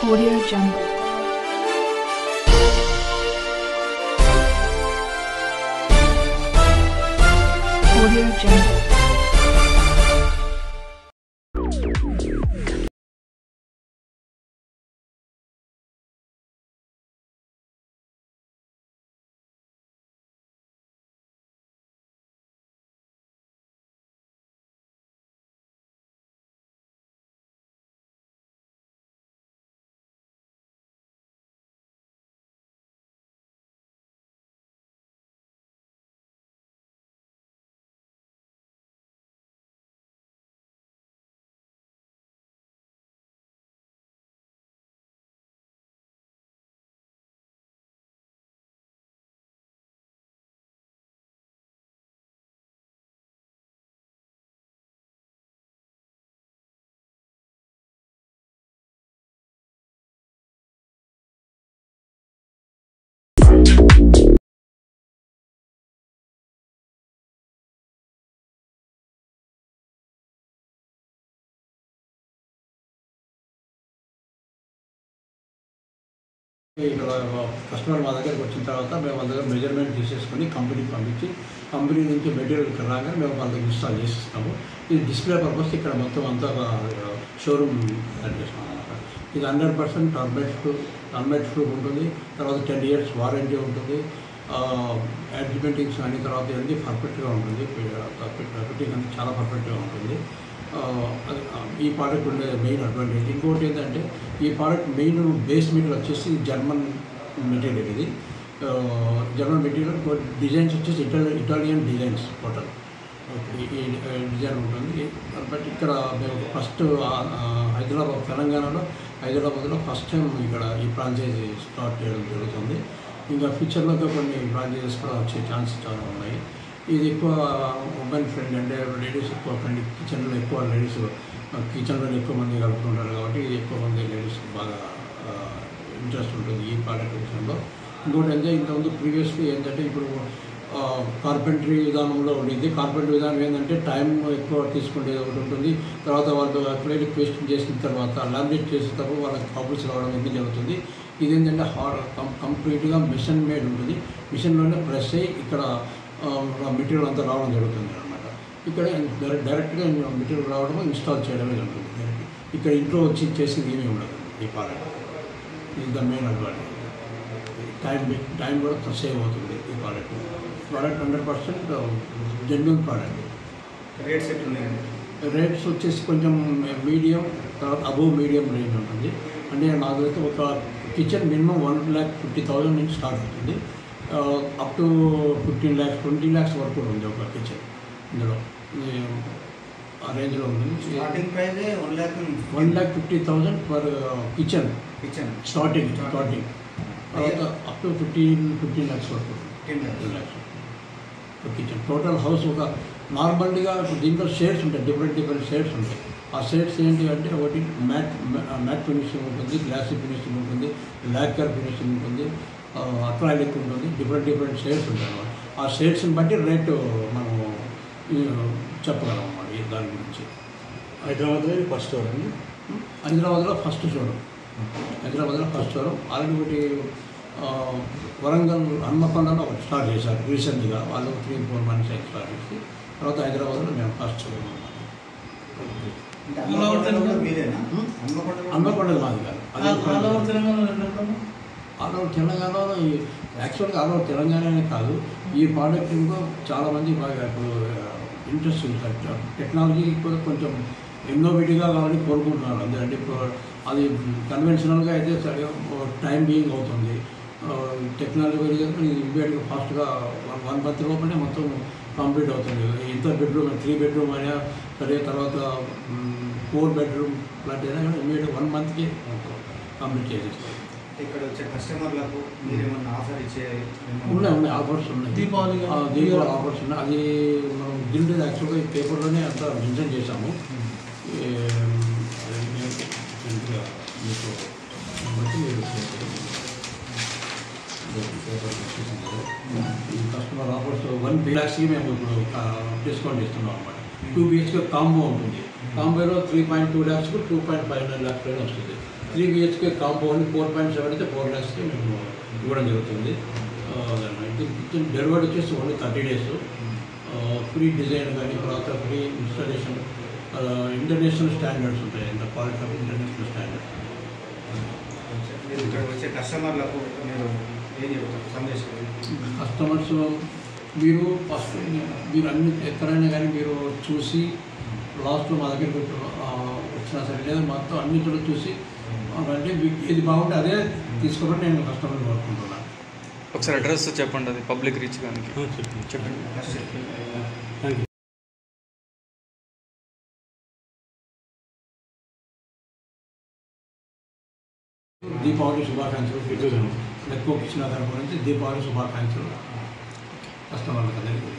Audio Jungle. Audio Jungle. Customer మా దగ్గరికి వచ్చిన తర్వాత మేము వాళ్ళ దగ్గర మెజర్మెంట్ తీసేసుకొని కంపెనీకి పంపించి కంపెనీ నుంచి మెటీరియల్ ఇక్కడ రాగానే మేము వాళ్ళ దగ్గర ఇన్స్టాల్ చేసిస్తాము. ఇది డిస్ప్లే పర్పస్ ఇక్కడ మొత్తం అంతా షోరూమ్ తయారు చేస్తున్నాం అన్నమాట. ఇది 100% టర్మైట్ ప్రూఫ్ ఉంటుంది. తర్వాత 10 years వారంటీ ఉంటుంది. అడ్జమెంటింగ్స్ అన్ని తర్వాత అన్నీ పర్ఫెక్ట్గా ఉంటుంది. ఫిట్టింగ్ అంతా చాలా పర్ఫెక్ట్గా ఉంటుంది. ఈ ప్రోడక్ట్ ఉండే మెయిన్ అడ్వాంటేజ్. ఇంకోటి ఏంటంటే ఈ ప్రోడక్ట్ మెయిన్ బేస్ మెటీరియల్ వచ్చేసి జర్మన్ మెటీరియల్. ఇది జర్మన్ మెటీరియల్. డిజైన్స్ వచ్చేసి ఇటాలియన్ డిజైన్స్ టోటల్ ఈ డిజైన్ ఉంటుంది. బట్ ఇక్కడ మేము ఫస్ట్ హైదరాబాద్లో ఫస్ట్ టైం ఇక్కడ ఈ ఫ్రాంచైజీ స్టార్ట్ చేయడం జరుగుతుంది. ఇంకా ఫ్యూచర్లో కొన్ని ఫ్రాంచైజెస్ కూడా వచ్చే ఛాన్సెస్ చాలా ఉన్నాయి. ఇది ఎక్కువ ఉమెన్ ఫ్రెండ్, అంటే లేడీస్ ఎక్కువ ఫ్రెండ్. కిచెన్లో ఎక్కువ మంది కలుపుతుంటారు కాబట్టి ఎక్కువ మంది లేడీస్ బాగా ఇంట్రెస్ట్ ఉంటుంది ఈ ప్రోడక్ట్ విషయంలో. ఇంకోటి అంటే ఇంతకుముందు ప్రీవియస్లీ ఏంటంటే ఇప్పుడు కార్పెంటరీ విధానంలో ఉండేది. కార్పెంటరీ విధానం ఏంటంటే టైం ఎక్కువ తీసుకునేది ఒకటి ఉంటుంది. తర్వాత వాళ్ళు అక్రిలిక్ పేస్టింగ్ చేసిన తర్వాత లామినేట్ చేసేటప్పుడు వాళ్ళకి ప్రాబ్లమ్స్ రావడం ఎందుకు జరుగుతుంది. ఇది ఏంటంటే కంప్లీట్గా మిషన్ మేడ్ ఉంటుంది. మిషన్లోనే ప్రెస్ అయ్యి ఇక్కడ మెటీరియల్ అంతా రావడం జరుగుతుంది అన్నమాట. ఇక్కడ డైరెక్ట్గా మెటీరియల్ రావడం ఇన్స్టాల్ చేయడమే జరుగుతుంది. ఇక్కడ ఇంట్లో వచ్చి చేసేది ఏమీ ఉండదు ఈ ప్రోడక్ట్. ఇది ద మెయిన్ అడ్వాంటేజ్. టైం కూడా సేవ్ అవుతుంది ఈ ప్రోడక్ట్ 100% జెన్యూన్ ప్రోడక్ట్. రేట్స్ వచ్చేసి కొంచెం మీడియం, తర్వాత అబోవ్ మీడియం రేంజ్ ఉంటుంది. అంటే నాకైతే ఒక కిచెన్ మినిమం 1,50,000 నుంచి స్టార్ట్ అవుతుంది. అప్ టు 15 lakhs 20 lakhs వరకు ఉంది ఒక కిచెన్. ఇందులో ఆ రేంజ్లో ఉంటుంది. Starting price 1,50,000 per kitchen starting. తర్వాత అప్ టు 15 lakhs వరకు 15 lakhs కిచెన్. టోటల్ హౌస్ ఒక నార్మల్గా దీంట్లో షేడ్స్ ఉంటాయి, డిఫరెంట్ షేడ్స్ ఉంటాయి. ఆ షేడ్స్ ఏంటి అంటే ఒకటి మ్యాట్ ఫినిషింగ్ ఉంటుంది, గ్లాసీ ఫినిషింగ్ ఉంటుంది, లాక్కర్ ఫినిషింగ్ ఉంటుంది, అక్రాలిక్ ఉంటుంది. డిఫరెంట్ షేడ్స్ ఉంటాయి అన్నమాట. ఆ షేడ్స్ని బట్టి రేటు మనం చెప్పగలం అన్నమాట దాని గురించి. హైదరాబాద్లో ఫస్ట్ షోరూమ్ అండి. హైదరాబాద్లో ఫస్ట్ షోరూమ్. ఆల్రెడీ ఒకటి వరంగల్ హన్మకొండలో ఒకటి స్టార్ట్ చేశారు రీసెంట్గా. వాళ్ళు 3-4 months స్టార్ట్ చేసి తర్వాత హైదరాబాద్లో మేము ఫస్ట్ షోరూమ్ అన్నమాట. హన్మకొండది మాది కాదు. ఆల్ ఓవర్ తెలంగాణలో యాక్చువల్గా ఆల్ ఓవర్ తెలంగాణనే కాదు, ఈ ప్రోడక్ట్లో చాలామంది బాగా ఇప్పుడు ఇంట్రెస్ట్ ఉంది. టెక్నాలజీ కూడా కొంచెం ఇన్నోవేటివ్గా కావాలని కోరుకుంటున్నారు. అందుకంటే ఇప్పుడు అది కన్వెన్షనల్గా అయితే సరిగా టైం బీయింగ్ అవుతుంది. టెక్నాలజీ ఇమీడియట్గా ఫాస్ట్గా 1 month లోపలనే మొత్తం కంప్లీట్ అవుతుంది. ఎంత బెడ్రూమ్ 3 bedroom అయినా సరే, తర్వాత 4 bedroom ఫ్లాట్ అయినా కానీ ఇమీడియట్గా 1 monthకి కంప్లీట్ చేసేస్తాం. ఇక్కడ వచ్చే కస్టమర్లకు మీరేమన్నా ఆఫర్ ఇచ్చే ఉన్నాయి ఆఫర్స్ ఉన్నాయి. దీపావళి ఆఫర్స్ ఉన్నాయి. అది మనం గిల్డ్ యాక్చువల్గా ఈ పేపర్లోనే అంతా మెన్షన్ చేశాము. మీకు బట్టి ఈ కస్టమర్ ఆఫర్స్ 1 lakhs మేము ఇప్పుడు డిస్కౌంట్ ఇస్తున్నాం అన్నమాట. 2 BHK కాంబో ఉంటుంది. కాంబోలో 3.2 lakhs 2.59 lakhs పైన వస్తుంది. 3 BHK కాంబో అని 4.7 అయితే 4 lakhsకి మేము ఇవ్వడం జరుగుతుంది. ఇది డెలివరీ వచ్చేసి ఓన్లీ 30 days. ఫ్రీ డిజైన్ కానీ తర్వాత ఫ్రీ ఇన్స్టాలేషన్, ఇంటర్నేషనల్ స్టాండర్డ్స్ ఉంటాయి. The quality of international standards. మీరు ఇక్కడ వచ్చే కస్టమర్లకు మీరు ఏం చెప్తారు సందేశం? కస్టమర్స్ మీరు ఫస్ట్ మీరు అన్ని ఎక్కడైనా కానీ మీరు చూసి లాస్ట్లో మా దగ్గరికి వచ్చినా సరే లేదా మొత్తం అన్ని కూడా చూసి అంటే మీకు ఏది బాగుంటే అదే తీసుకోమని నేను కస్టమర్ని కోరుకుంటున్నాను. ఒకసారి అడ్రస్ చెప్పండి, అది పబ్లిక్ రీచ్ కానీ చెప్పండి. Thank you. దీపావళి శుభాకాంక్షలు. నెట్వర్క్ ఇచ్చిన తరపు నుంచి దీపావళి శుభాకాంక్షలు కస్టమర్లకు అందరికీ.